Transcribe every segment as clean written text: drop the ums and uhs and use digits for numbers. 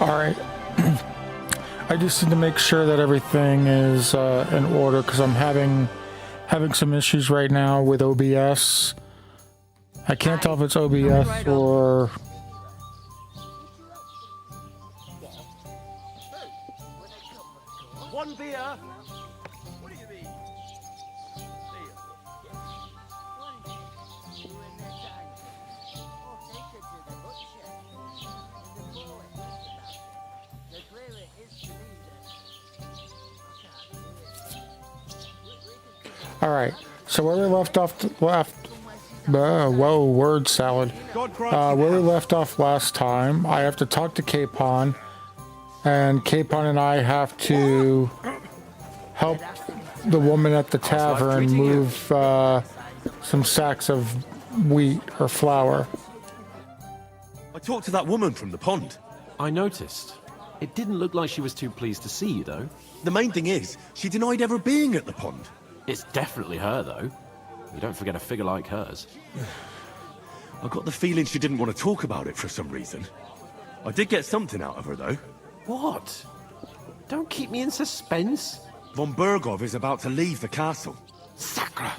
Alright. I just need to make sure that everything is in order because I'm having some issues right now with OBS. I can't tell if it's OBS or... One beer. What do you mean? Alright, so where we left off, whoa, word salad. Where we left off last time, I have to talk to Capon, and Capon and I have to help the woman at the tavern move some sacks of wheat or flour. I talked to that woman from the pond. I noticed. It didn't look like she was too pleased to see you, though. The main thing is, she denied ever being at the pond. It's definitely her, though. You don't forget a figure like hers. I got the feeling she didn't want to talk about it for some reason. I did get something out of her, though. What? Don't keep me in suspense. Von Bergov is about to leave the castle. Sacre!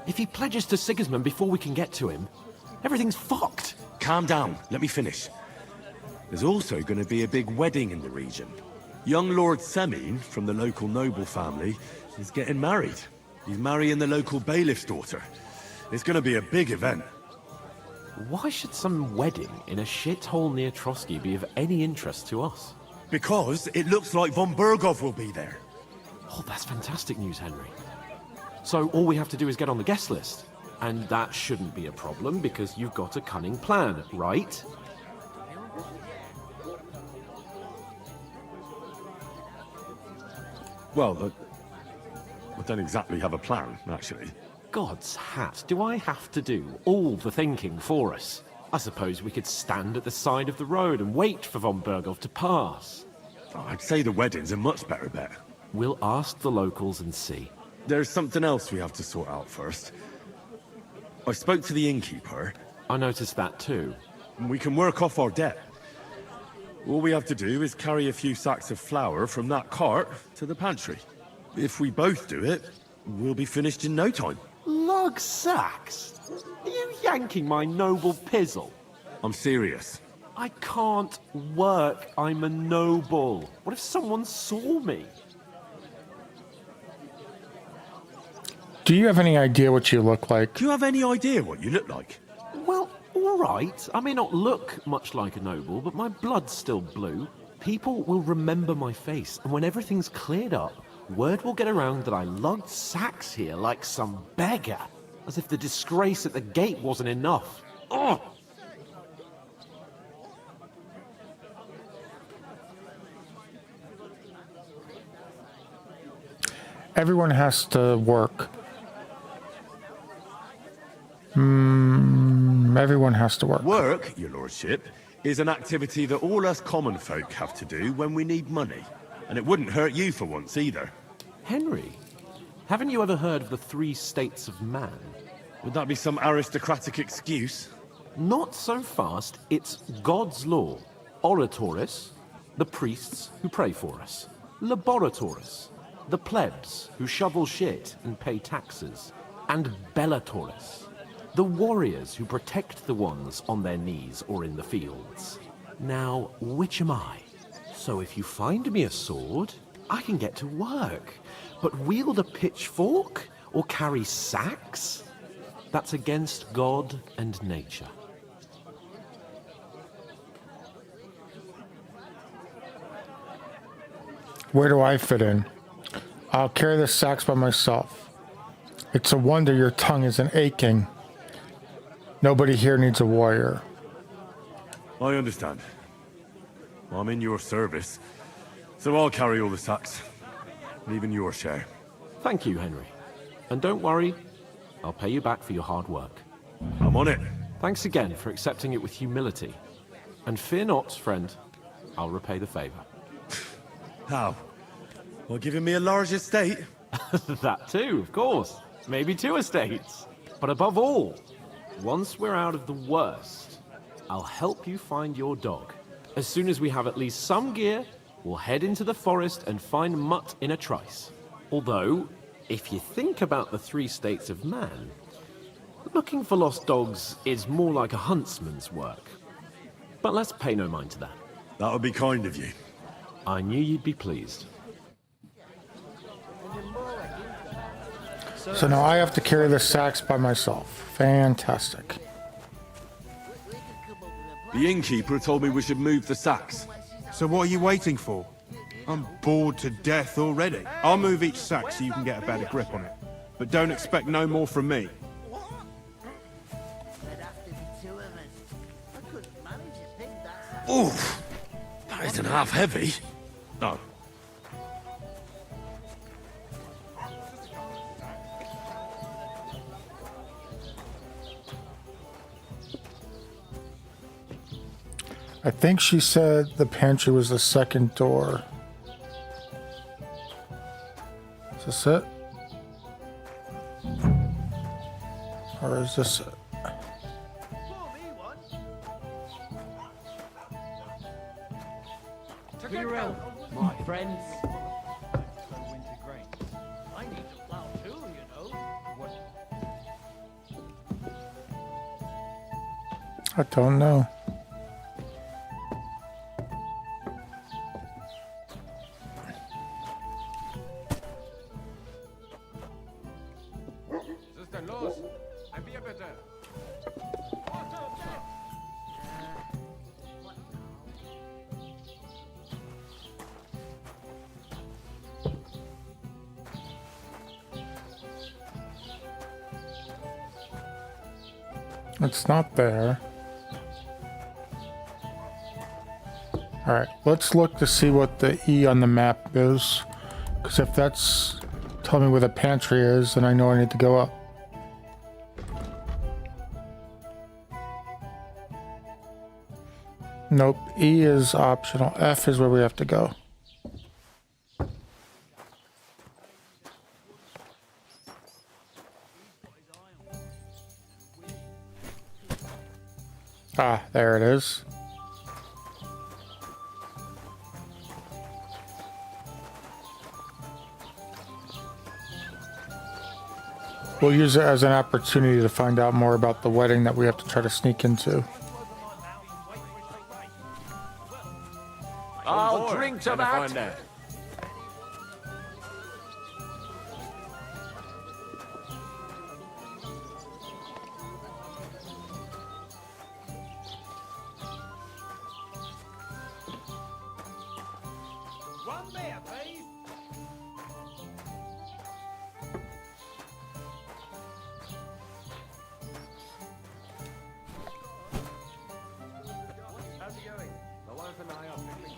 If he pledges to Sigismund before we can get to him, everything's fucked. Calm down, let me finish. There's also going to be a big wedding in the region. Young Lord Semin, from the local noble family, is getting married. He's marrying the local bailiff's daughter. It's going to be a big event. Why should some wedding in a shithole near Trotsky be of any interest to us? Because it looks like Von Bergov will be there. Oh, that's fantastic news, Henry. So all we have to do is get on the guest list. And that shouldn't be a problem because you've got a cunning plan, right? Well, I don't exactly have a plan, actually. God's hat, do I have to do all the thinking for us? I suppose we could stand at the side of the road and wait for Von Bergov to pass. I'd say the wedding's a much better bet. We'll ask the locals and see. There's something else we have to sort out first. I spoke to the innkeeper. I noticed that too. We can work off our debt. All we have to do is carry a few sacks of flour from that cart to the pantry. If we both do it, we'll be finished in no time. Lug sacks? Are you yanking my noble pizzle? I'm serious. I can't work. I'm a noble. What if someone saw me? Do you have any idea what you look like? Do you have any idea what you look like? Well, all right. I may not look much like a noble, but my blood's still blue. People will remember my face, and when everything's cleared up, word will get around that I lugged sacks here like some beggar. As if the disgrace at the gate wasn't enough. Ugh! Everyone has to work. Everyone has to work. Work, your lordship, is an activity that all us common folk have to do when we need money. And it wouldn't hurt you for once either. Henry, haven't you ever heard of the 3 states of man? Would that be some aristocratic excuse? Not so fast. It's God's law. Oratoris, the priests who pray for us. Laboratoris, the plebs who shovel shit and pay taxes. And Bellatoris, the warriors who protect the ones on their knees or in the fields. Now, which am I? So if you find me a sword, I can get to work. But wield a pitchfork or carry sacks? That's against God and nature. Where do I fit in? I'll carry the sacks by myself. It's a wonder your tongue isn't aching. Nobody here needs a warrior. I understand. I'm in your service, so I'll carry all the sacks. Even your share. Thank you, Henry. And don't worry, I'll pay you back for your hard work. I'm on it. Thanks again for accepting it with humility. And fear not, friend, I'll repay the favor. How? Well, giving me a large estate? That too, of course. Maybe 2 estates. But above all, once we're out of the worst, I'll help you find your dog. As soon as we have at least some gear, we'll head into the forest and find Mutt in a trice. Although, if you think about the 3 states of man, looking for lost dogs is more like a huntsman's work. But let's pay no mind to that. That would be kind of you. I knew you'd be pleased. So now I have to carry the sacks by myself. Fantastic. The innkeeper told me we should move the sacks. So what are you waiting for? I'm bored to death already. I'll move each sack so you can get a better grip on it. But don't expect no more from me. Oof! That isn't half heavy. No. I think she said the pantry was the second door. Is this it? Or is this it? Clear out, my friends. I need to plow too, you know. I don't know. It's not there. Alright, let's look to see what the E on the map is. Because if that's telling me where the pantry is, then I know I need to go up. Nope, E is optional. F is where we have to go. Ah, there it is. We'll use it as an opportunity to find out more about the wedding that we have to try to sneak into. I'll drink to that. One beer, please. How's it going? The wife and I are picking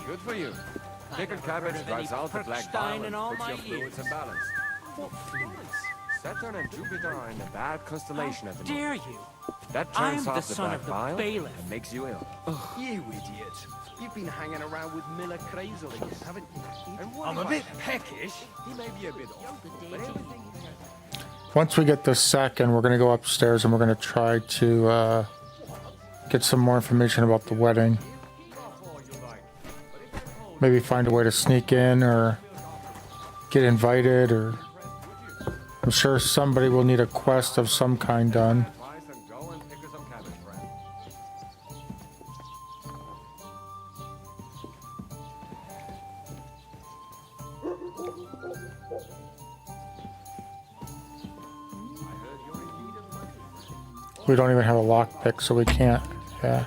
Good for you. Pickled cabbage drives out the black bile and puts your fluids in balance. What fluids? Saturn and Jupiter are in a bad constellation at the moment. Dare you? That I'm turns the off the son black of the bile bailiff. and makes you ill. You idiot. You've been hanging around with Miller crazily, haven't you? And what I'm if a I- bit peckish. He may be a bit off, but everything Once we get this sack in, we're going to go upstairs and we're going to try to get some more information about the wedding. Maybe find a way to sneak in or get invited, or I'm sure somebody will need a quest of some kind done. advice and go and pick some cabbage, friend. We don't even have a lockpick, so we can't. Yeah.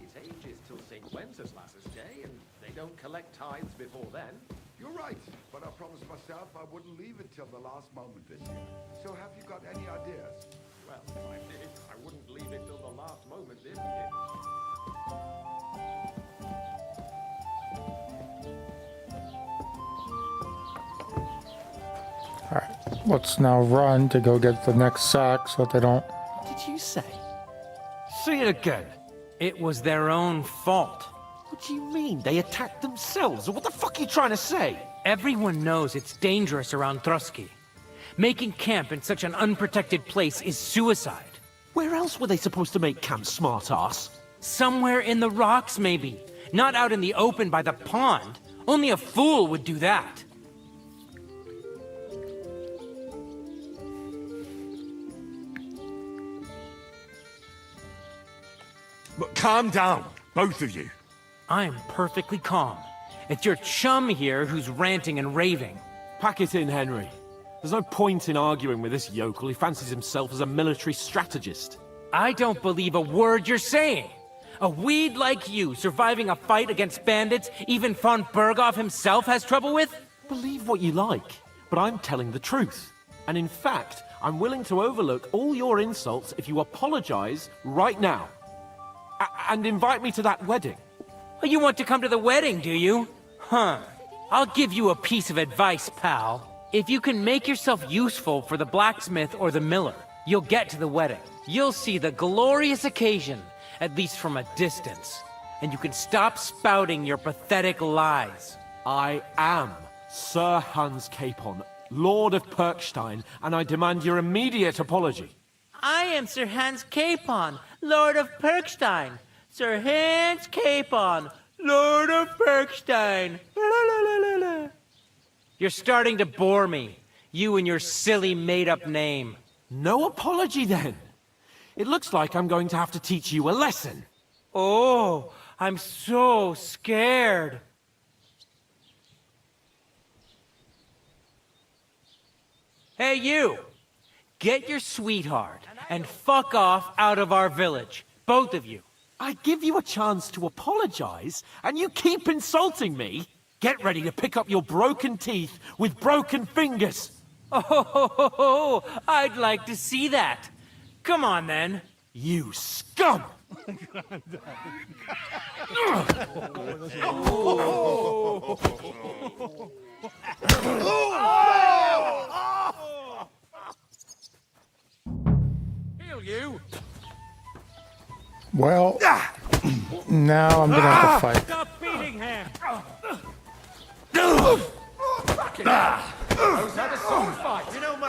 It's ages till St. Wenceslas's Day, and they don't collect tithes before then. You're right, but I promised myself I wouldn't leave it till the last moment this year. So have you got any ideas? Well, if I did, I wouldn't leave it till the last moment this year. Alright. Let's now run to go get the next sack so that they don't. What did you say? Say it again. It was their own fault. What do you mean? They attacked themselves? What the fuck are you trying to say? Everyone knows it's dangerous around Trotsky. Making camp in such an unprotected place is suicide. Where else were they supposed to make camp, smart-ass? Somewhere in the rocks, maybe. Not out in the open by the pond. Only a fool would do that. But calm down, both of you. I'm perfectly calm. It's your chum here who's ranting and raving. Pack it in, Henry. There's no point in arguing with this yokel. He fancies himself as a military strategist. I don't believe a word you're saying. A weed like you surviving a fight against bandits even von Berghoff himself has trouble with? Believe what you like, but I'm telling the truth. And in fact, I'm willing to overlook all your insults if you apologize right now. And invite me to that wedding. Oh, you want to come to the wedding, do you? Huh. I'll give you a piece of advice, pal. If you can make yourself useful for the blacksmith or the miller, you'll get to the wedding. You'll see the glorious occasion, at least from a distance. And you can stop spouting your pathetic lies. I am Sir Hans Capon, Lord of Perkstein, and I demand your immediate apology. I am Sir Hans Capon, Lord of Perkstein. Sir Hans Capon, Lord of Perkstein. You're starting to bore me. You and your silly made-up name. No apology, then. It looks like I'm going to have to teach you a lesson. Oh, I'm so scared. Hey, you! Get your sweetheart and fuck off out of our village. Both of you. I give you a chance to apologize, and you keep insulting me? Get ready to pick up your broken teeth with broken fingers. Oh, I'd like to see that. Come on, then. You scum! Heal you! Well, now I'm gonna have to fight. Stop beating him! Fucking hell! Who's had a sword fight? You know my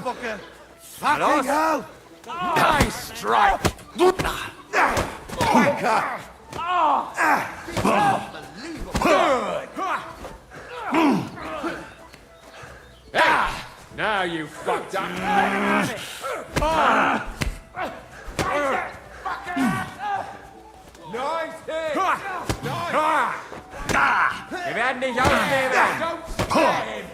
fucker. Fucking hell! Nice strike! Good! Now you fucked up. Nice hit! Nice! If you had any hope there, don't spare him!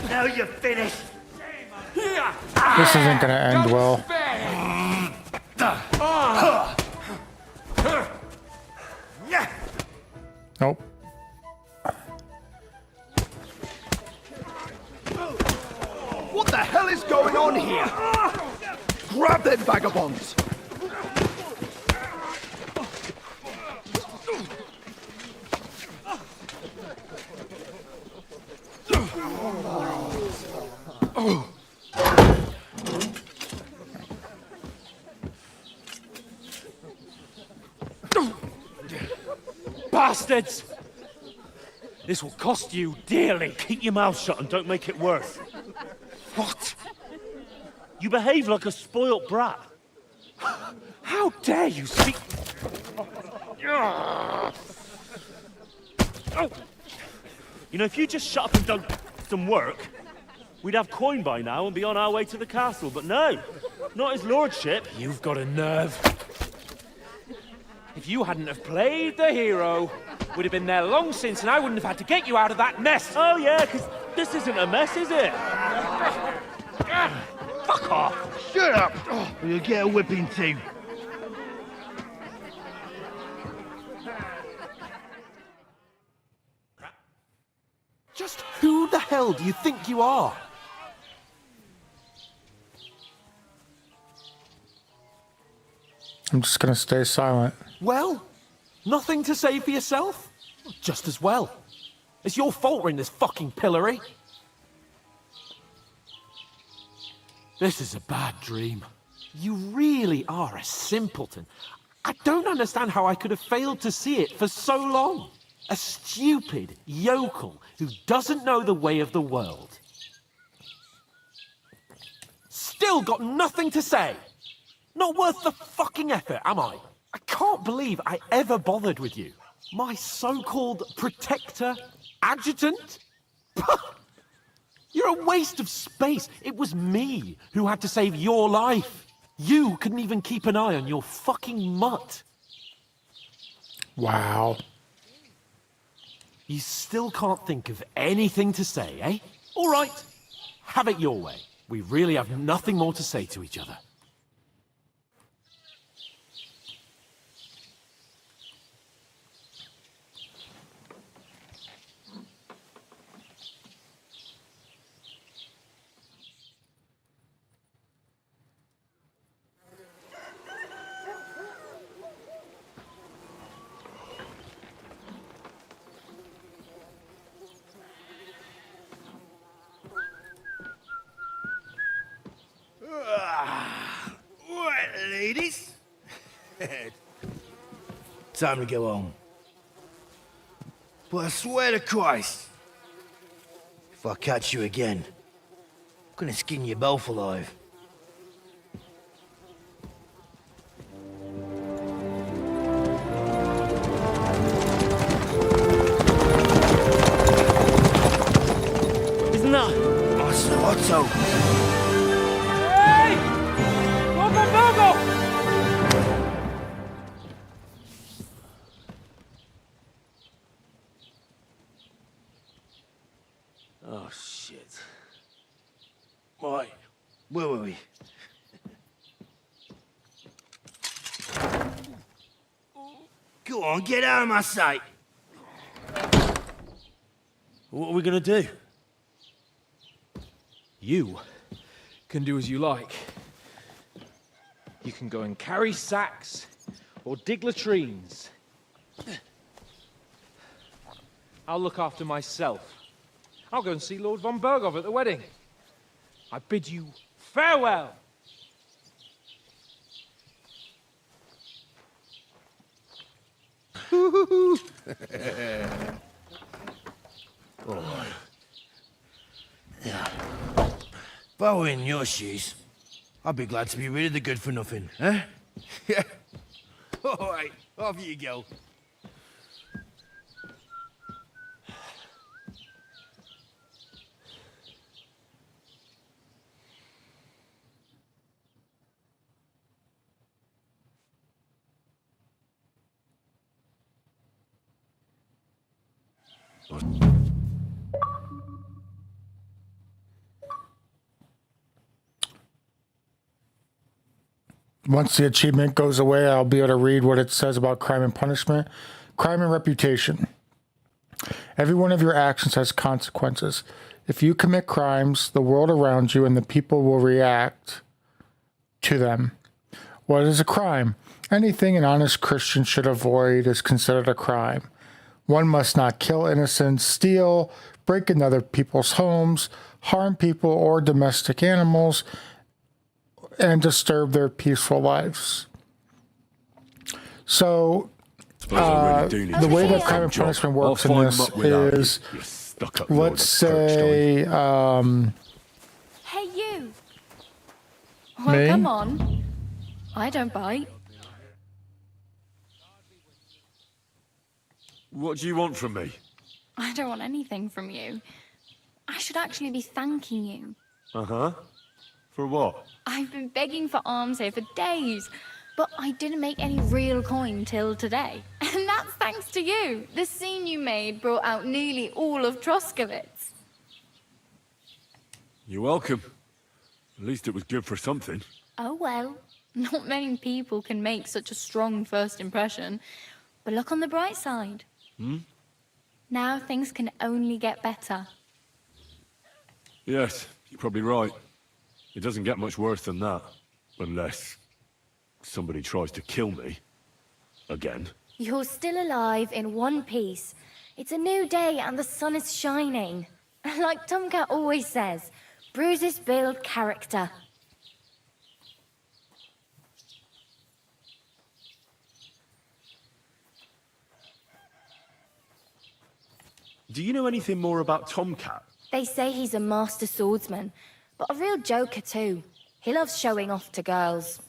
Now you're finished. This isn't gonna end well. Nope. What the hell is going on here? Grab them vagabonds! Bastards! This will cost you dearly. Keep your mouth shut and don't make it worse. What? You behave like a spoilt brat. How dare you speak... Oh. You know, if you just shut up and done some work, we'd have coin by now and be on our way to the castle, but no, not his lordship. You've got a nerve. If you hadn't have played the hero, we'd have been there long since and I wouldn't have had to get you out of that mess. Oh yeah, because this isn't a mess, is it? Fuck off. Shut up! Or you'll get a whipping too. Just who the hell do you think you are? I'm just gonna stay silent. Well, nothing to say for yourself? Just as well. It's your fault we're in this fucking pillory. This is a bad dream. You really are a simpleton. I don't understand how I could have failed to see it for so long. A stupid yokel who doesn't know the way of the world. Still got nothing to say. Not worth the fucking effort, am I? I can't believe I ever bothered with you. My so-called protector, adjutant? You're a waste of space. It was me who had to save your life. You couldn't even keep an eye on your fucking mutt. Wow. You still can't think of anything to say, eh? All right, have it your way. We really have nothing more to say to each other. Right, ladies. Time to go home. But I swear to Christ, if I catch you again, I'm gonna skin you both alive. Isn't that? Master Otto. Hey! Go, go, go, go! Oh, shit. Right, where were we? Go on, get out of my sight. What are we gonna do? You can do as you like. You can go and carry sacks or dig latrines. I'll look after myself. I'll go and see Lord von Berghoff at the wedding. I bid you farewell. If I were in your shoes, I'd be glad to be rid of the good for nothing, eh? Yeah. All right, off you go. Once the achievement goes away, I'll be able to read what it says about crime and punishment. Crime and reputation. Every one of your actions has consequences. If you commit crimes, the world around you and the people will react to them. What is a crime? Anything an honest Christian should avoid is considered a crime. One must not kill innocents, steal, break into other people's homes, harm people or domestic animals, and disturb their peaceful lives. So, the way that crime and punishment works in this is, let's say, Hey, you. Well, me? come on. I don't bite. What do you want from me? I don't want anything from you. I should actually be thanking you. Uh-huh. For what? I've been begging for alms here for days, but I didn't make any real coin till today. And that's thanks to you. The scene you made brought out nearly all of Troskowitz. You're welcome. At least it was good for something. Oh well, not many people can make such a strong first impression. But look on the bright side. Now things can only get better. Yes, you're probably right. It doesn't get much worse than that. Unless somebody tries to kill me. Again. You're still alive in one piece. It's a new day and the sun is shining. Like Tomcat always says, bruises build character. Do you know anything more about Tomcat? They say he's a master swordsman, but a real joker too. He loves showing off to girls.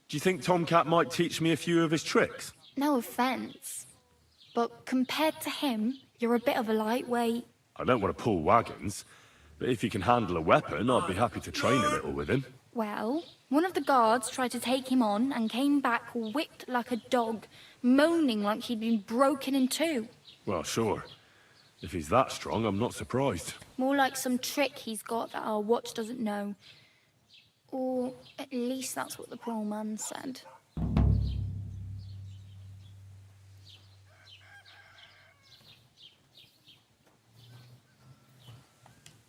Do you think Tomcat might teach me a few of his tricks? No offense, but compared to him, you're a bit of a lightweight. I don't want to pull wagons, but if he can handle a weapon, I'd be happy to train a little with him. Well, one of the guards tried to take him on and came back whipped like a dog, moaning like he'd been broken in two. Well, sure. If he's that strong, I'm not surprised. More like some trick he's got that our watch doesn't know. Or at least that's what the poor man said.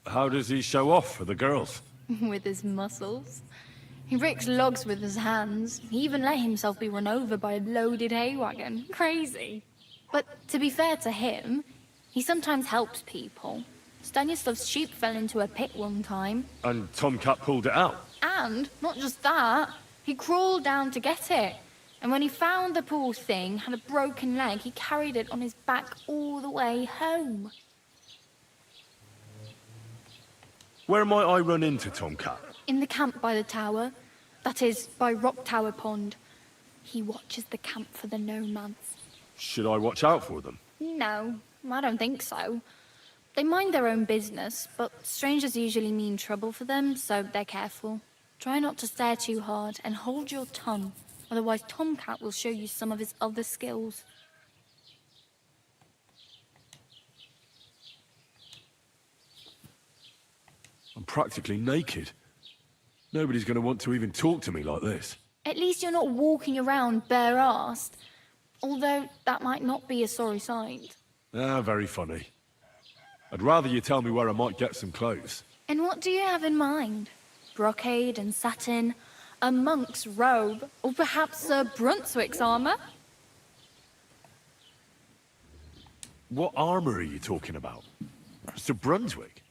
How does he show off for the girls? With his muscles. He ricks logs with his hands. He even let himself be run over by a loaded hay wagon. Crazy. But to be fair to him, he sometimes helps people. Stanislav's sheep fell into a pit one time. And Tomcat pulled it out? And, not just that, he crawled down to get it. And when he found the poor thing had a broken leg, he carried it on his back all the way home. Where might I run into Tomcat? In the camp by the tower. That is, by Rock Tower Pond. He watches the camp for the nomads. Should I watch out for them? No, I don't think so. They mind their own business, but strangers usually mean trouble for them, so they're careful. Try not to stare too hard and hold your tongue, otherwise Tomcat will show you some of his other skills. I'm practically naked. Nobody's going to want to even talk to me like this. At least you're not walking around bare-assed, although that might not be a sorry sight. Ah, very funny. I'd rather you tell me where I might get some clothes. And what do you have in mind? Brocade and satin, a monk's robe, or perhaps Sir Brunswick's armor? What armor are you talking about? Sir Brunswick?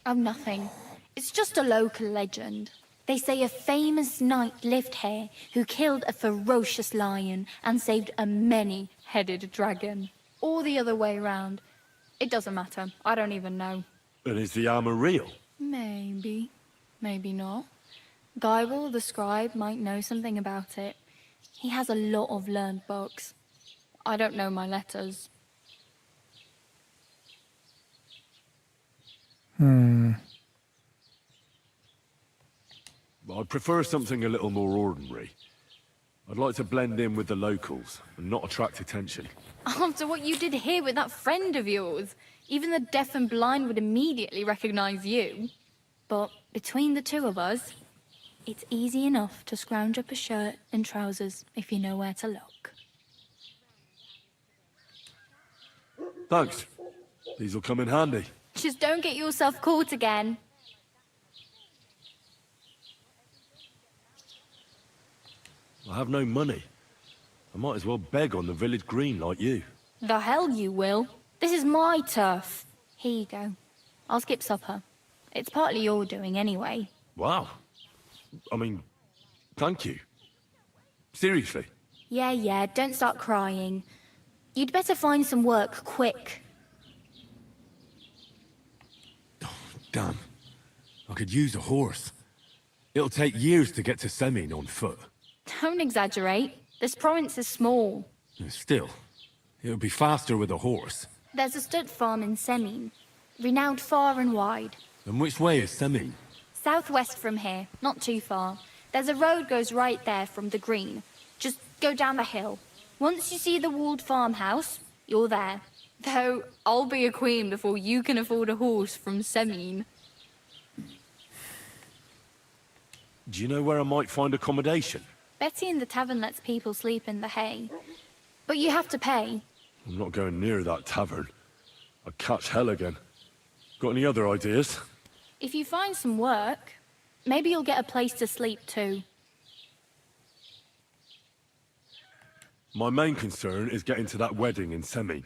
Oh, nothing. It's just a local legend. They say a famous knight lived here who killed a ferocious lion and saved a many-headed dragon. Or the other way round. It doesn't matter. I don't even know. And is the armor real? Maybe. Maybe not. Gybel, the scribe, might know something about it. He has a lot of learned books. I don't know my letters. I'd prefer something a little more ordinary. I'd like to blend in with the locals and not attract attention. After what you did here with that friend of yours, even the deaf and blind would immediately recognize you. But between the two of us, it's easy enough to scrounge up a shirt and trousers if you know where to look. Thanks. These'll come in handy. Just don't get yourself caught again. I have no money. I might as well beg on the village green like you. The hell you will. This is my turf. Here you go. I'll skip supper. It's partly your doing anyway. Wow. I mean, thank you. Seriously. Yeah, don't start crying. You'd better find some work quick. Damn. I could use a horse. It'll take years to get to Semin on foot. Don't exaggerate. This province is small. Still, it'll be faster with a horse. There's a stud farm in Semin, renowned far and wide. And which way is Semin? Southwest from here, not too far. There's a road goes right there from the green. Just go down the hill. Once you see the walled farmhouse, you're there. Though, I'll be a queen before you can afford a horse from Semin. Do you know where I might find accommodation? Betty in the tavern lets people sleep in the hay. But you have to pay. I'm not going near that tavern. I'd catch hell again. Got any other ideas? If you find some work, maybe you'll get a place to sleep too. My main concern is getting to that wedding in Semin.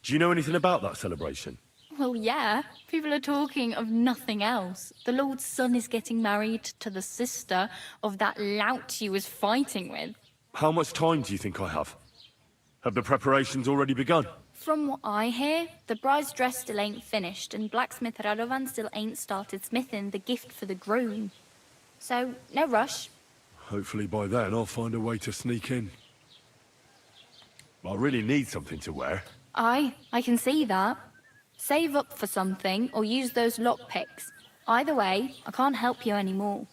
Do you know anything about that celebration? Well, yeah. People are talking of nothing else. The Lord's son is getting married to the sister of that lout he was fighting with. How much time do you think I have? Have the preparations already begun? From what I hear, the bride's dress still ain't finished, and blacksmith Radovan still ain't started smithing the gift for the groom. So, no rush. Hopefully by then I'll find a way to sneak in. I really need something to wear. I can see that. Save up for something, or use those lockpicks. Either way, I can't help you anymore.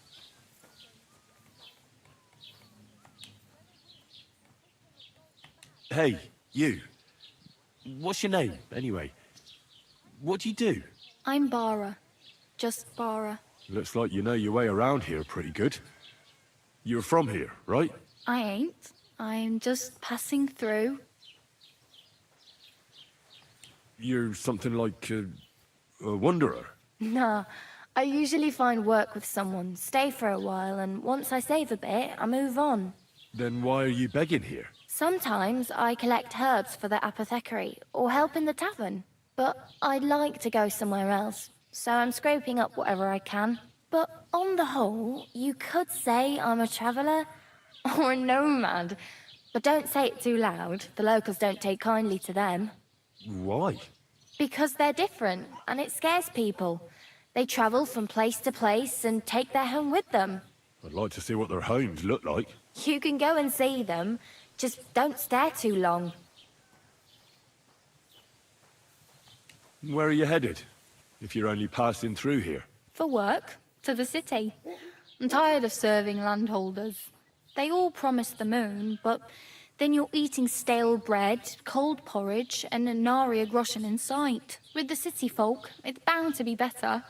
Hey, you. What's your name, anyway? What do you do? I'm Bara. Just Bara. Looks like you know your way around here pretty good. You're from here, right? I ain't. I'm just passing through. You're something like a wanderer? Nah, I usually find work with someone, stay for a while, and once I save a bit, I move on. Then why are you begging here? Sometimes I collect herbs for the apothecary, or help in the tavern. But I'd like to go somewhere else, so I'm scraping up whatever I can. But on the whole, you could say I'm a traveller, or a nomad. But don't say it too loud, the locals don't take kindly to them. Why? Because they're different, and it scares people. They travel from place to place and take their home with them. I'd like to see what their homes look like. You can go and see them, just don't stare too long. Where are you headed? If you're only passing through here? For work, to the city. I'm tired of serving landholders. They all promise the moon, but then you're eating stale bread, cold porridge, and a nary a groschen in sight. With the city folk, it's bound to be better.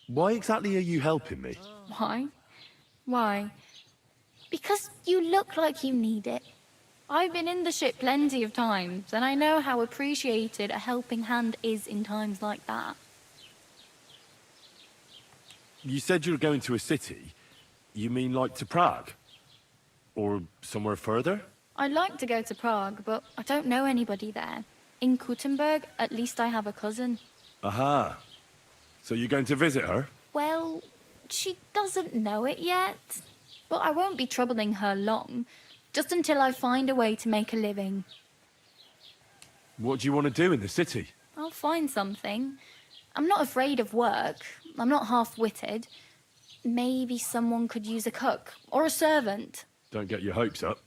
Why exactly are you helping me? Why? Why? Because you look like you need it. I've been in the ship plenty of times, and I know how appreciated a helping hand is in times like that. You said you were going to a city. You mean like to Prague? Or somewhere further? I'd like to go to Prague, but I don't know anybody there. In Kuttenberg, at least I have a cousin. Aha. So you're going to visit her? Well, she doesn't know it yet. But I won't be troubling her long, just until I find a way to make a living. What do you want to do in the city? I'll find something. I'm not afraid of work. I'm not half-witted. Maybe someone could use a cook, or a servant. Don't get your hopes up.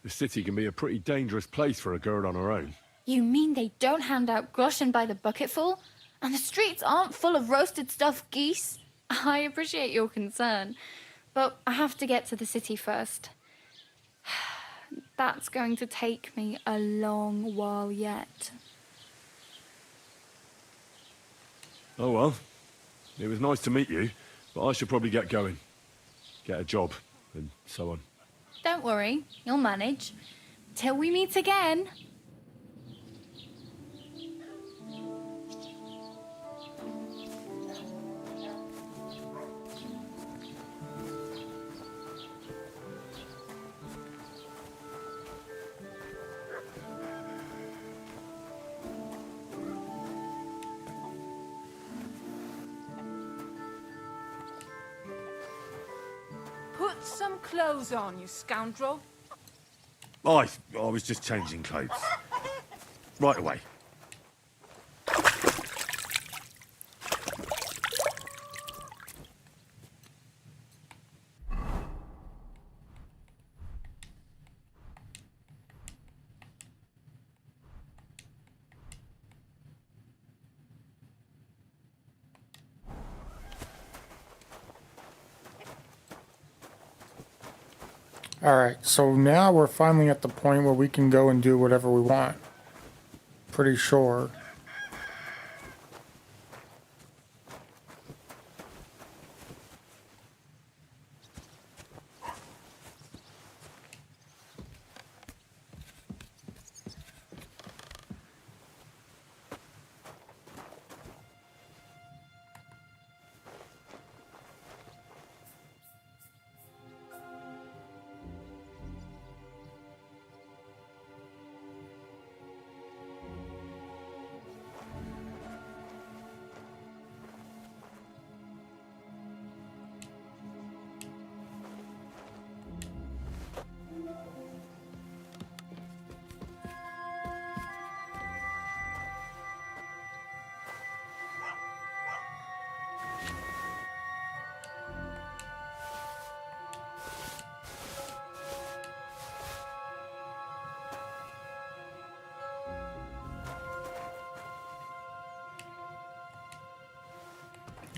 The city can be a pretty dangerous place for a girl on her own. You mean they don't hand out groschen by the bucketful? And the streets aren't full of roasted stuffed geese? I appreciate your concern, but I have to get to the city first. That's going to take me a long while yet. Oh well. It was nice to meet you, but I should probably get going. Get a job, and so on. Don't worry, you'll manage. Till we meet again. Put some clothes on, you scoundrel. I was just changing clothes. Right away. Alright, so now we're finally at the point where we can go and do whatever we want. Pretty sure.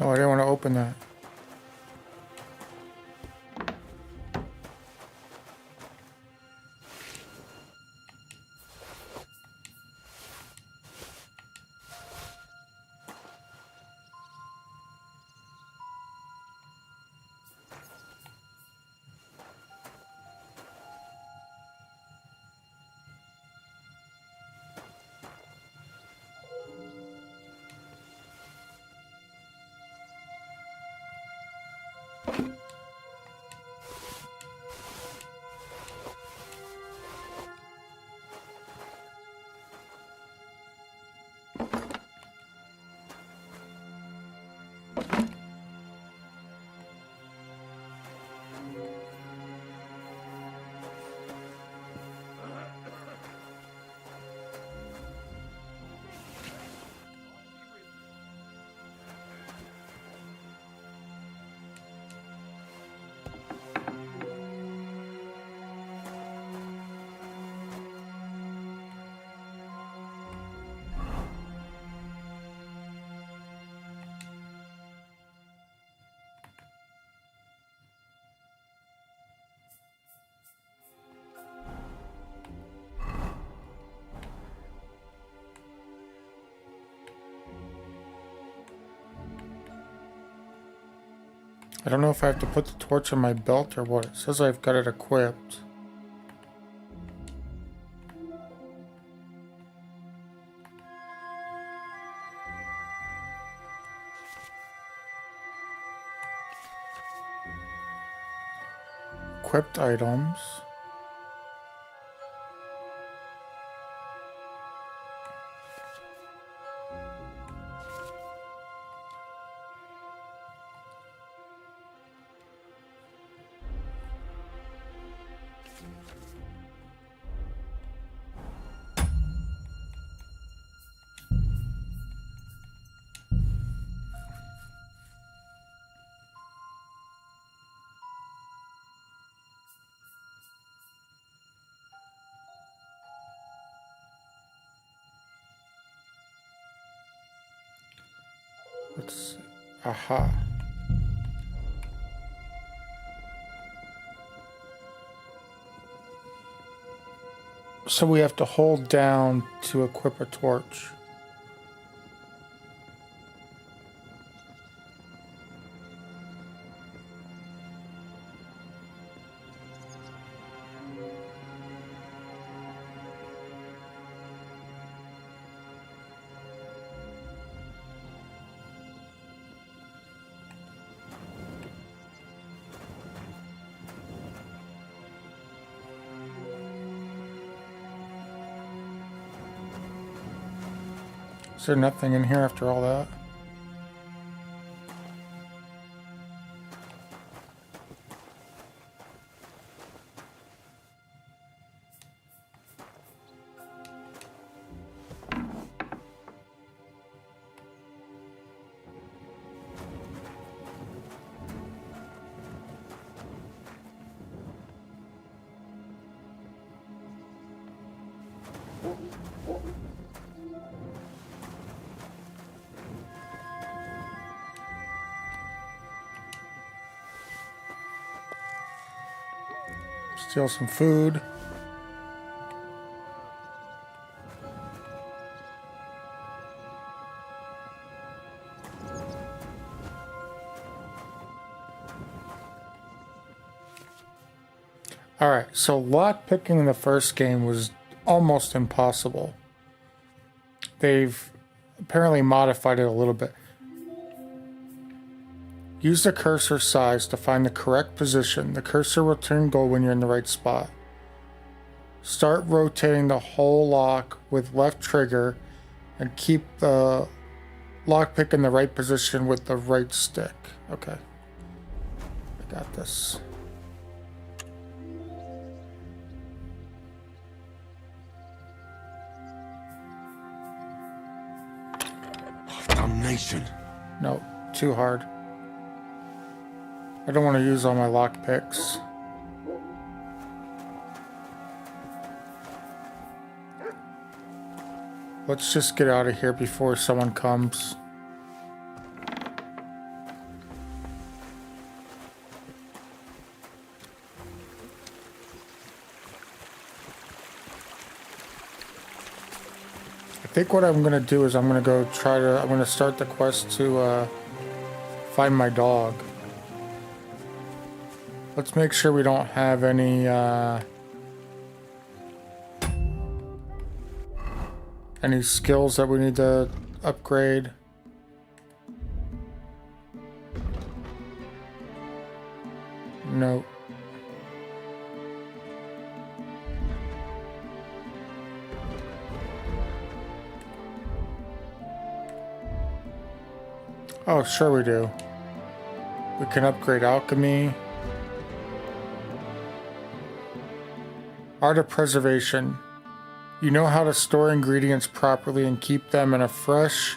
Oh, I didn't want to open that. I don't know if I have to put the torch on my belt or what. It says I've got it equipped. Equipped items. Let's see. Aha. So we have to hold down to equip a torch. Is there nothing in here after all that? Steal some food. All right, so lock picking in the first game was almost impossible. They've apparently modified it a little bit. Use the cursor size to find the correct position. The cursor will turn gold when you're in the right spot. Start rotating the whole lock with left trigger and keep the lockpick in the right position with the right stick. Okay. I got this. Damnation. No, too hard. I don't want to use all my lockpicks. Let's just get out of here before someone comes. think what I'm gonna do is I'm gonna start the quest to find my dog. Let's make sure we don't have any skills that we need to upgrade. No. Oh, sure we do. We can upgrade alchemy. Art of preservation. You know how to store ingredients properly and keep them in a fresh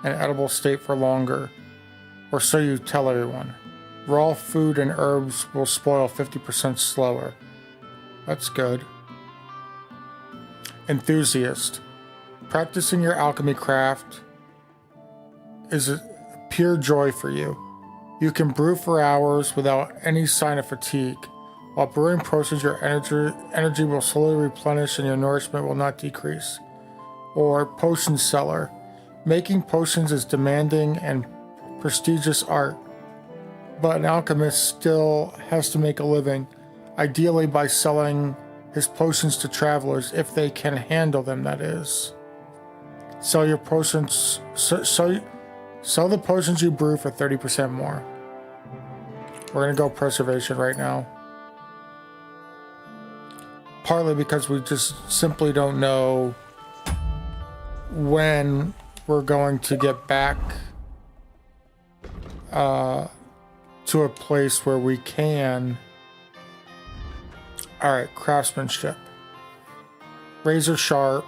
and edible state for longer. Or so you tell everyone. Raw food and herbs will spoil 50% slower. That's good. Enthusiast. Practicing your alchemy craft is a pure joy for you. You can brew for hours without any sign of fatigue. While brewing potions, your energy will slowly replenish and your nourishment will not decrease. Or potion seller. Making potions is demanding and prestigious art, but an alchemist still has to make a living, ideally by selling his potions to travelers if they can handle them, that is. Sell your potions, sell the potions you brew for 30% more. We're gonna go preservation right now. Partly because we just simply don't know when we're going to get back to a place where we can. Alright, craftsmanship. Razor sharp.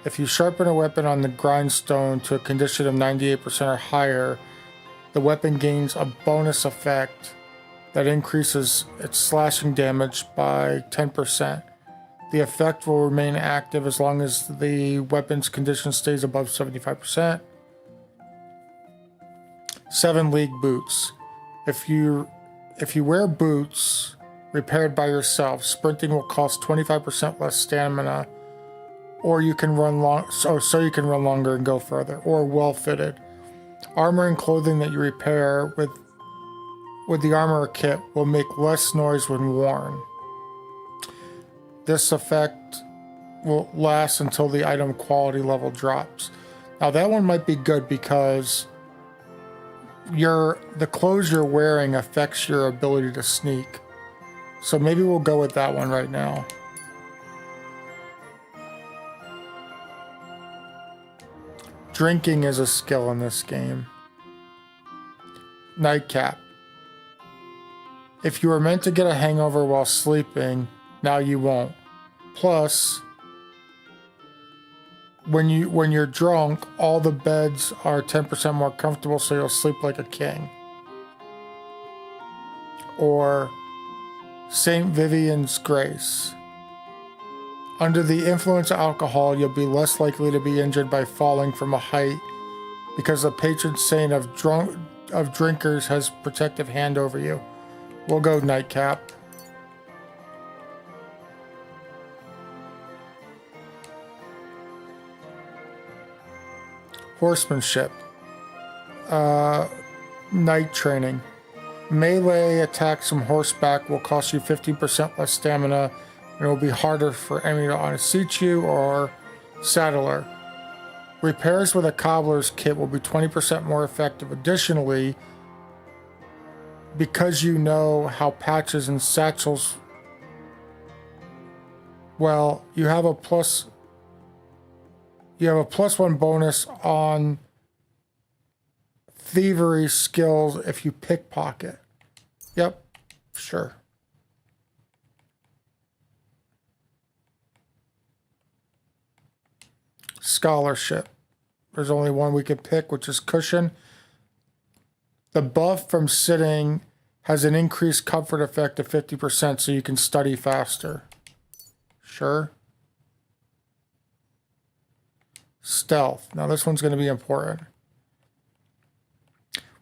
If you sharpen a weapon on the grindstone to a condition of 98% or higher, the weapon gains a bonus effect that increases its slashing damage by 10%. The effect will remain active as long as the weapon's condition stays above 75%. 7 league boots. If you wear boots repaired by yourself, sprinting will cost 25% less stamina, or you can run so you can run longer and go further, or well fitted. Armor and clothing that you repair with the armor kit will make less noise when worn. This effect will last until the item quality level drops. Now that one might be good because the clothes you're wearing affects your ability to sneak. So maybe we'll go with that one right now. Drinking is a skill in this game. Nightcap. If you were meant to get a hangover while sleeping, now you won't. Plus, when you're drunk, all the beds are 10% more comfortable, so you'll sleep like a king. Or St. Vivian's Grace. Under the influence of alcohol, you'll be less likely to be injured by falling from a height because the patron saint of drinkers has protective hand over you. We'll go Nightcap. Horsemanship. Night training. Melee attacks from horseback will cost you 15% less stamina, and it will be harder for enemy to unseat you or saddle her. Repairs with a cobbler's kit will be 20% more effective. Additionally, because you know how patches and satchels, well, you have a +1 bonus on thievery skills if you pickpocket. Yep, sure. Scholarship. There's only one we can pick, which is cushion. The buff from sitting has an increased comfort effect of 50%, so you can study faster. Sure. Stealth. Now this one's going to be important.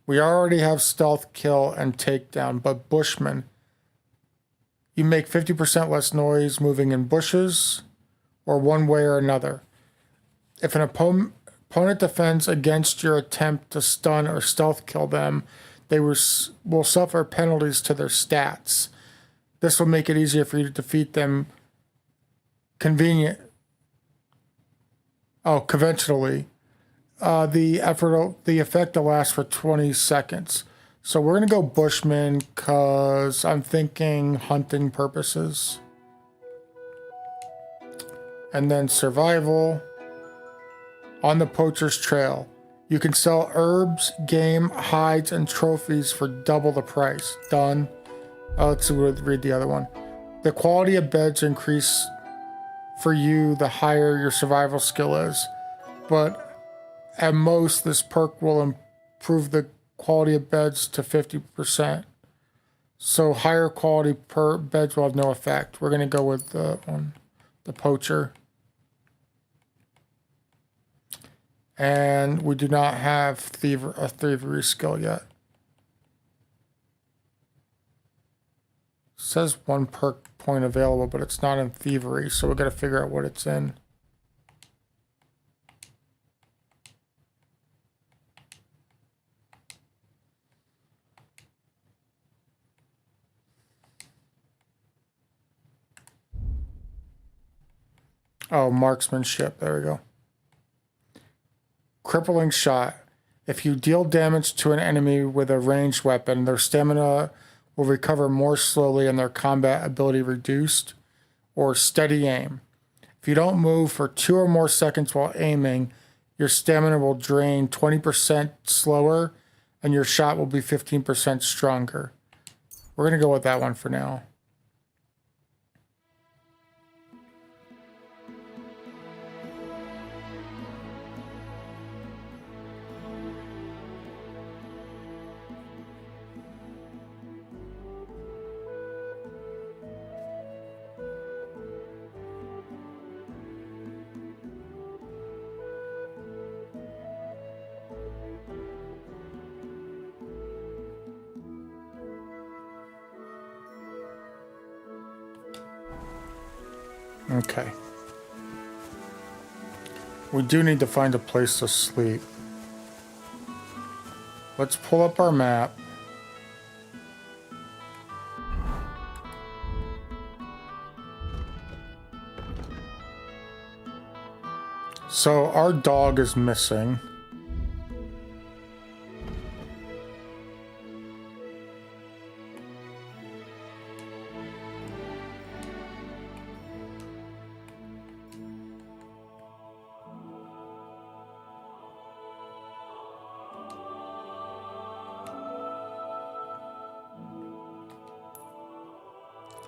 We already have stealth, kill, and takedown, but bushman. You make 50% less noise moving in bushes, or one way or another. If an opponent defends against your attempt to stun or stealth kill them, they will suffer penalties to their stats. This will make it easier for you to defeat them conventionally. The effect will last for 20 seconds. So we're going to go Bushman because I'm thinking hunting purposes. And then survival. On the poacher's trail. You can sell herbs, game, hides, and trophies for double the price. Done. Let's read the other one. The quality of beds increase for you the higher your survival skill is. But at most, this perk will improve the quality of beds to 50%. So higher quality per beds will have no effect. We're going to go with the poacher. And we do not have a thievery skill yet. It says 1 perk point available, but it's not in thievery, so we got to figure out what it's in. Oh, marksmanship. There we go. Crippling shot. If you deal damage to an enemy with a ranged weapon, their stamina will recover more slowly and their combat ability reduced. Or steady aim. If you don't move for 2 or more seconds while aiming, your stamina will drain 20% slower and your shot will be 15% stronger. We're going to go with that one for now. Okay. We do need to find a place to sleep. Let's pull up our map. So our dog is missing.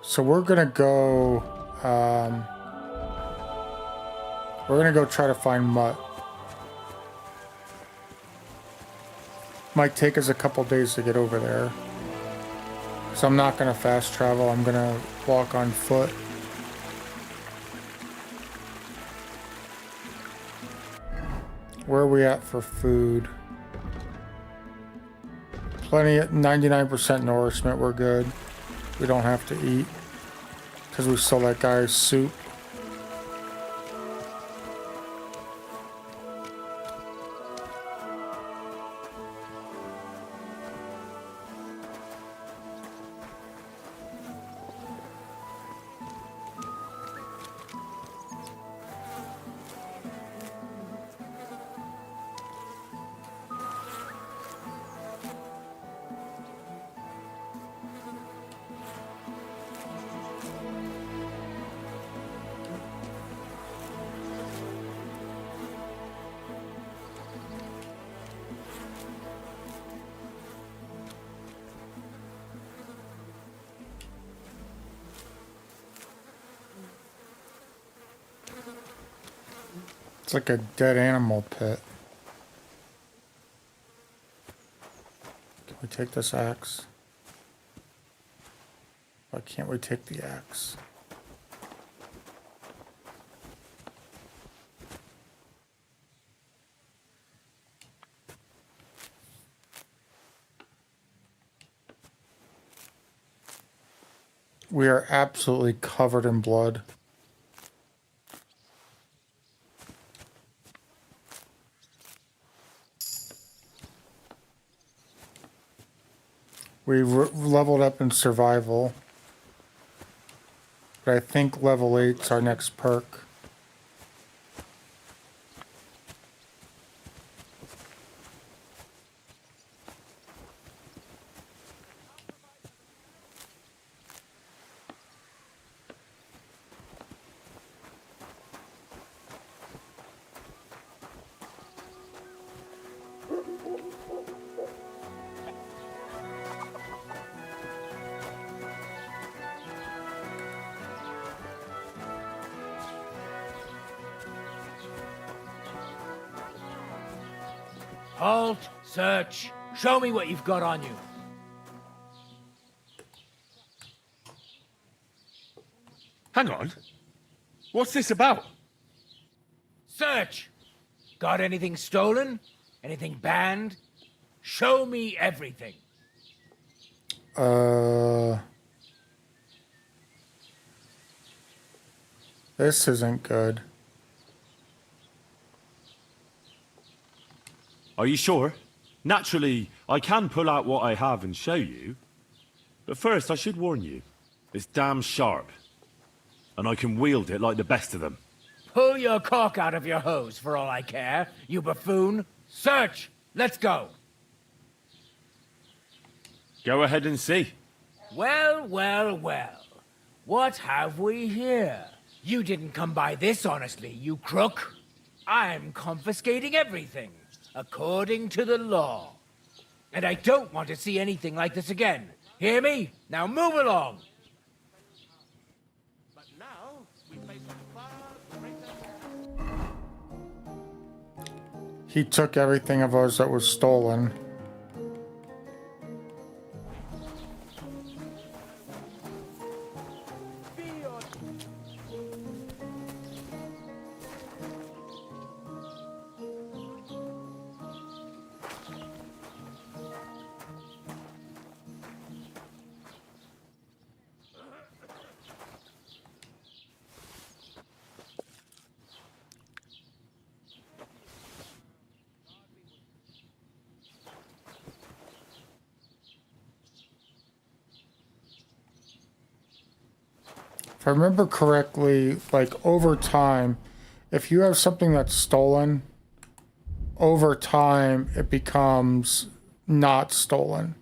So we're gonna go try to find Mutt. Might take us a couple days to get over there. So I'm not gonna fast travel, I'm gonna walk on foot. Where are we at for food? Plenty at 99% nourishment, we're good. We don't have to eat because we stole that guy's soup. It's like a dead animal pit. Can we take this axe? Why can't we take the axe? We are absolutely covered in blood. We leveled up in survival. But I think level 8's our next perk. Halt! Search! Show me what you've got on you. Hang on. What's this about? Search! Got anything stolen? Anything banned? Show me everything. This isn't good. Are you sure? Naturally, I can pull out what I have and show you. But first, I should warn you. It's damn sharp. And I can wield it like the best of them. Pull your cock out of your hose for all I care, you buffoon. Search! Let's go. Go ahead and see. Well, well, well. What have we here? You didn't come by this honestly, you crook. I'm confiscating everything, according to the law. And I don't want to see anything like this again. Hear me? Now move along. But now, we face a far greater... He took everything of ours that was stolen. If I remember correctly, like over time, if you have something that's stolen, over time it becomes not stolen.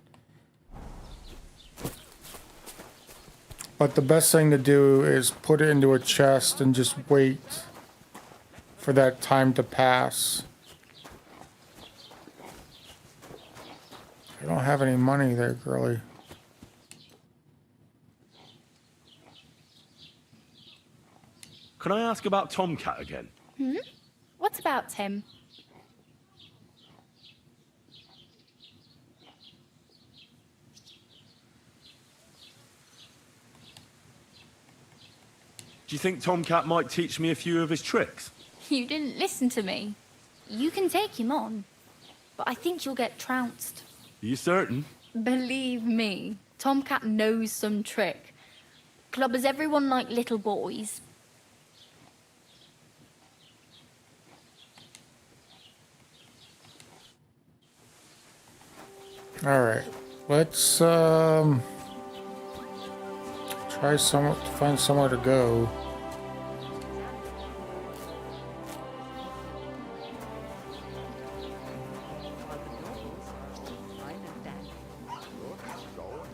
But the best thing to do is put it into a chest and just wait for that time to pass. I don't have any money there, girlie. Can I ask about Tomcat again? What about him? Do you think Tomcat might teach me a few of his tricks? You didn't listen to me. You can take him on, but I think you'll get trounced. Are you certain? Believe me, Tomcat knows some trick. Clubbers everyone like little boys. All right, let's try to find somewhere to go.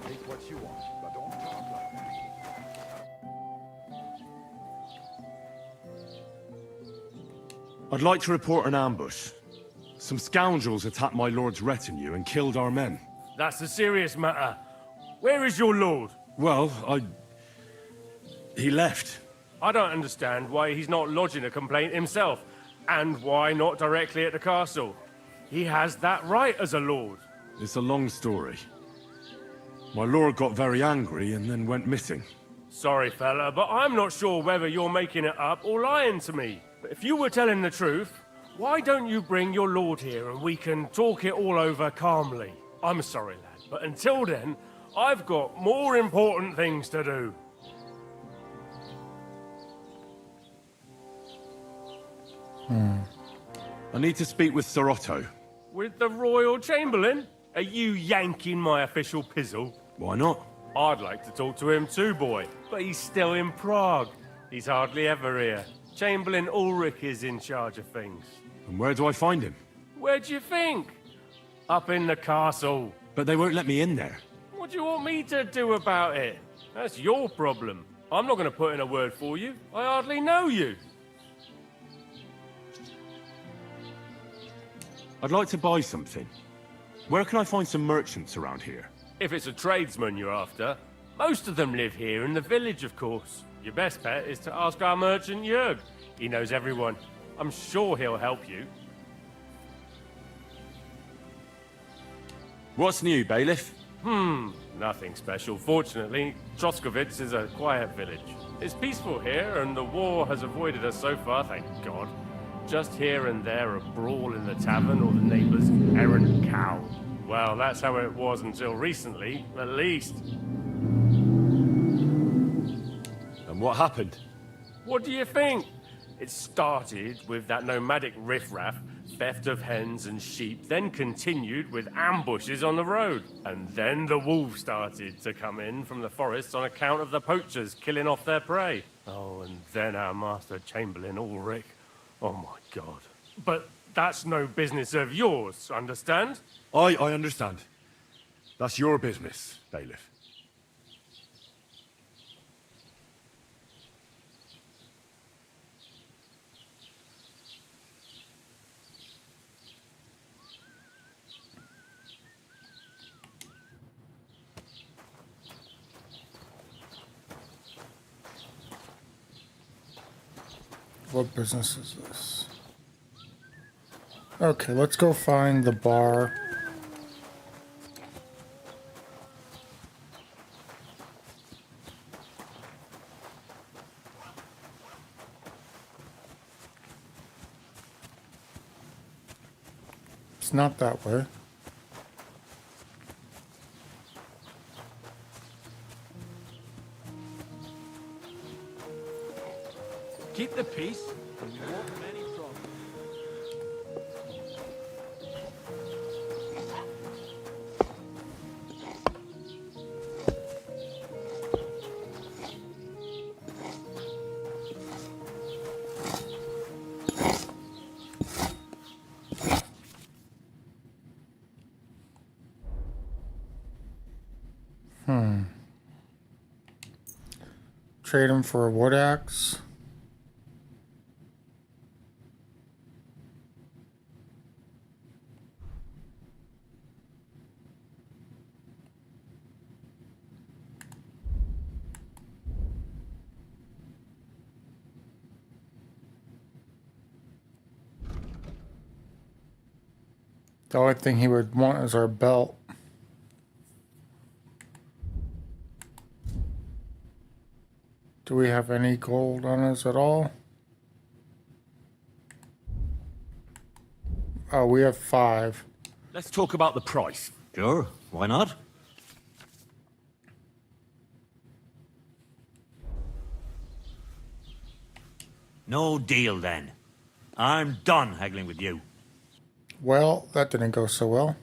Take what you want, but don't talk like that. I'd like to report an ambush. Some scoundrels attacked my lord's retinue and killed our men. That's a serious matter. Where is your lord? Well, he left. I don't understand why he's not lodging a complaint himself, and why not directly at the castle. He has that right as a lord. It's a long story. My lord got very angry and then went missing. Sorry, fella, but I'm not sure whether you're making it up or lying to me. But if you were telling the truth, why don't you bring your lord here and we can talk it all over calmly? I'm sorry, lad, but until then, I've got more important things to do. I need to speak with Sir Otto. With the Royal Chamberlain? Are you yanking my official pizzle? Why not? I'd like to talk to him too, boy, but he's still in Prague. He's hardly ever here. Chamberlain Ulrich is in charge of things. And where do I find him? Where do you think? Up in the castle. But they won't let me in there. What do you want me to do about it? That's your problem. I'm not going to put in a word for you. I hardly know you. I'd like to buy something. Where can I find some merchants around here? If it's a tradesman you're after, most of them live here in the village, of course. Your best bet is to ask our merchant Jörg. He knows everyone. I'm sure he'll help you. What's new, bailiff? Nothing special. Fortunately, Troskowitz is a quiet village. It's peaceful here, and the war has avoided us so far, thank God. Just here and there a brawl in the tavern or the neighbor's errant cow. Well, that's how it was until recently, at least. And what happened? What do you think? It started with that nomadic riffraff, theft of hens and sheep, then continued with ambushes on the road. And then the wolves started to come in from the forests on account of the poachers killing off their prey. Oh, and then our master Chamberlain Ulrich. Oh my God. But that's no business of yours, understand? I understand. That's your business, bailiff. What business is this? Okay, let's go find the bar. It's not that way. Keep the peace, and you won't have any trouble. Trade him for a wood axe. The only thing he would want is our belt. Do we have any gold on us at all? Oh, we have 5. Let's talk about the price. Sure, why not? No deal then. I'm done haggling with you. Well, that didn't go so well.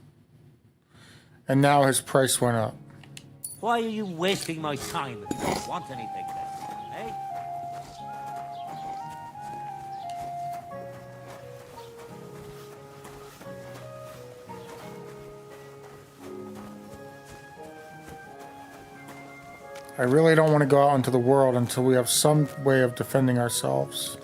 And now his price went up. Why are you wasting my time if you don't want anything then, eh? I really don't want to go out into the world until we have some way of defending ourselves.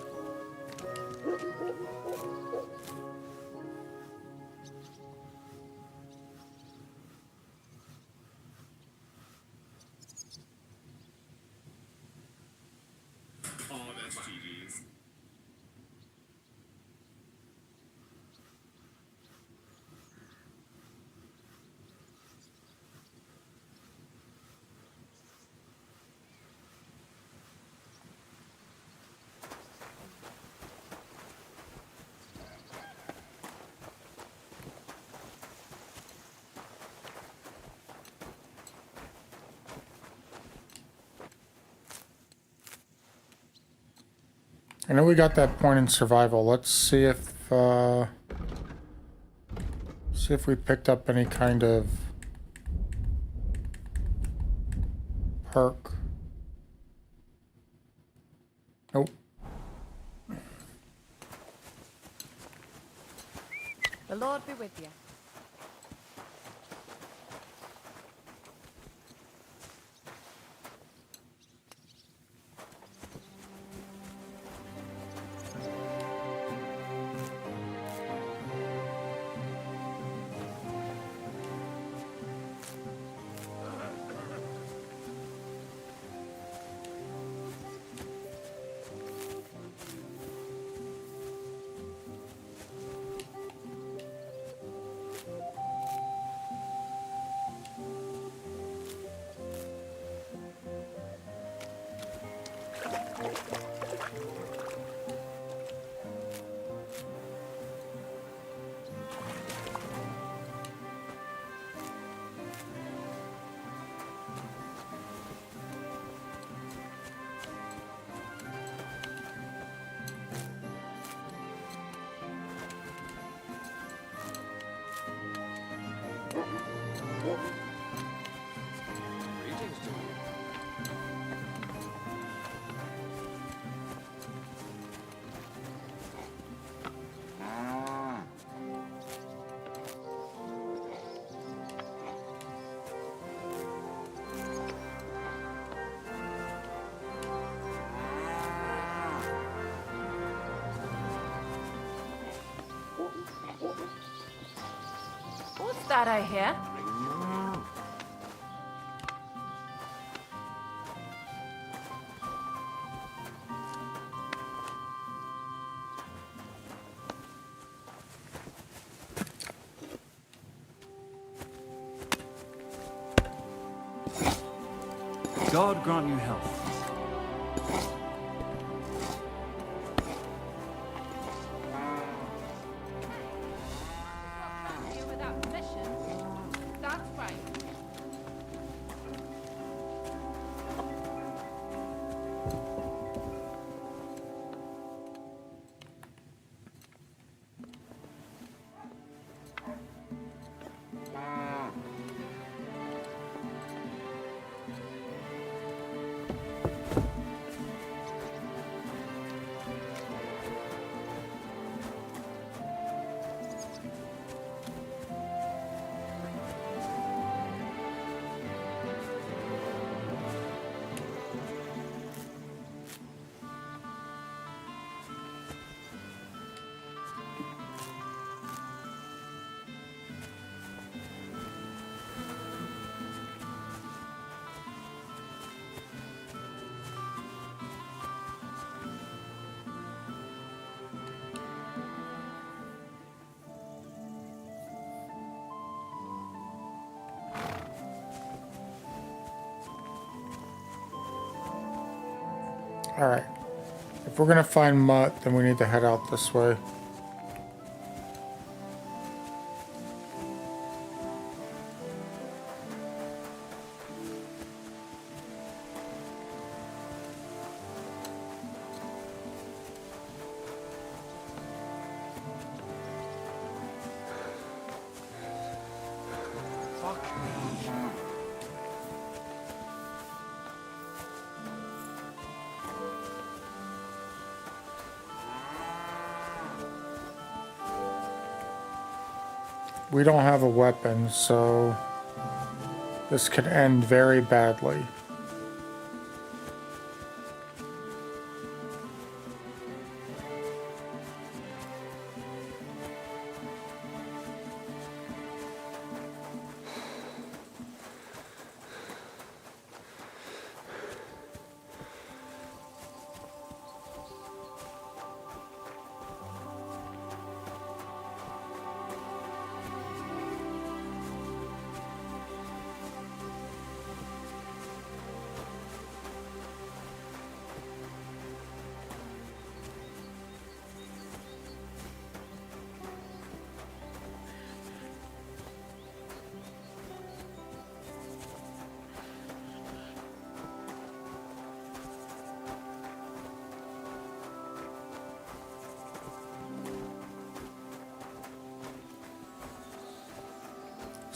I know we got that point in survival. Let's see if See if we picked up any kind of perk. Nope. The Lord be with you. What's that I hear? God grant you health. Alright. If we're gonna find Mutt, then we need to head out this way. We don't have a weapon, so this could end very badly.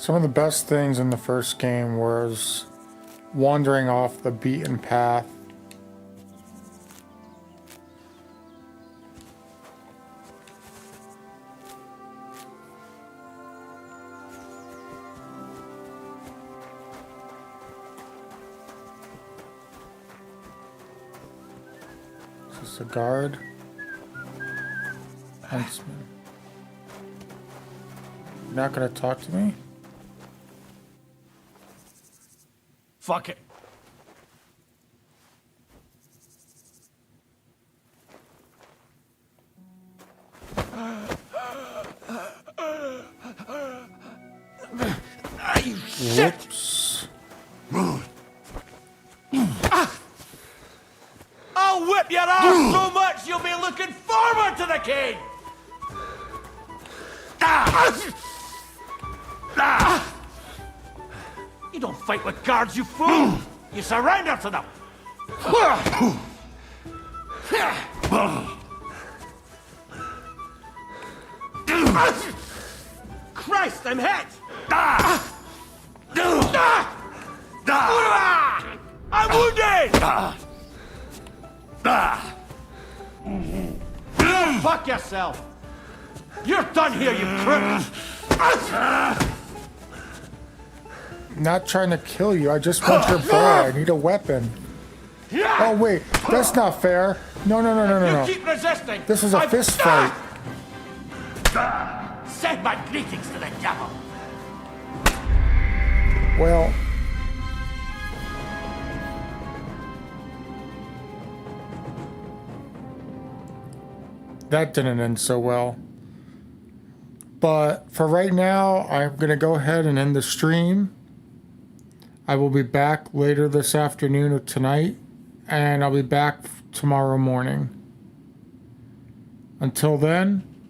Some of the best things in the first game was wandering off the beaten path. Is this a guard? Huntsman. You're not gonna talk to me? Fuck it. You shit! Whoops. I'll whip your ass so much you'll be looking forward to the king! You don't fight with guards, you fool! You surrender to them! Christ, I'm hit! I'm wounded! Fuck yourself! You're done here, you crook! Not trying to kill you, I just want your boy. I need a weapon. Oh wait, that's not fair. No, no, no, no, no, no. You keep resisting! This is a fist fight. Send my greetings to the devil! Well... that didn't end so well. But for right now, I'm going to go ahead and end the stream. I will be back later this afternoon or tonight, and I'll be back tomorrow morning. Until then,